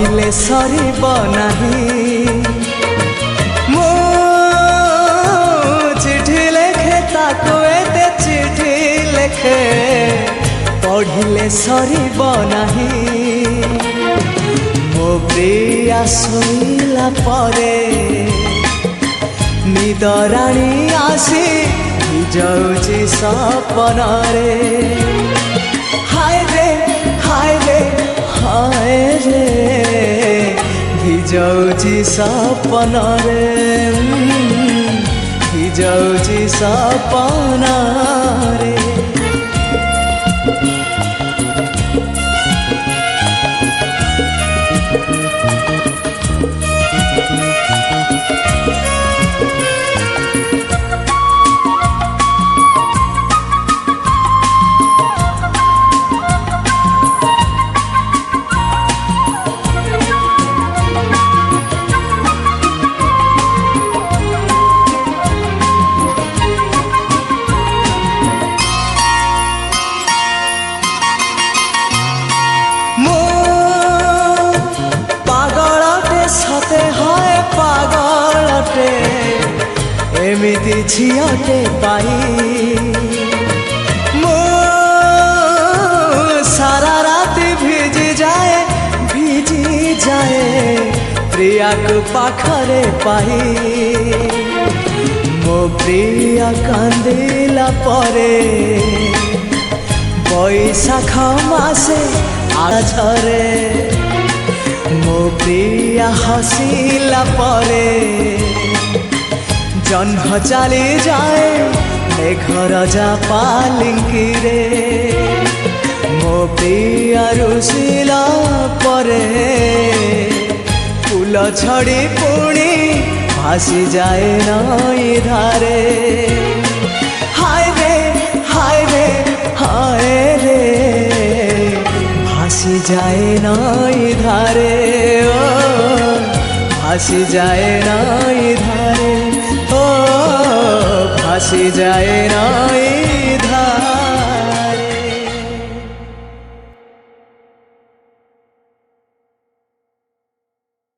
पढ़िले सरिब नाही मो चिठी लेखे ताको एते चिठी लेखे पढ़िले सरिब नाही मो प्रिया सोइला परे निदराणी आसी जाऊची सपन रे हाय रे हाय रे हाय रे भिजाऊची सपन रे भिजाऊची सपन रे पागलटे एमिति झियटे पाई मो सारा राति भिजी जाए प्रिया को पाखरे पाई मो प्रिया कांदिला परे बैशाख मासे आझरे मो प्रिया हसीला परे जन्ह चली जाए मेघर जा पालिंकी रे मो प्रिया रुसिला परे फूल छड़ी पुणी भासी जाए नई धारे हाय रे हाय रे हाय रे भासी जाए नई धारे ओ भासी जाए नई धारे ओ भासी जाए नई धारे।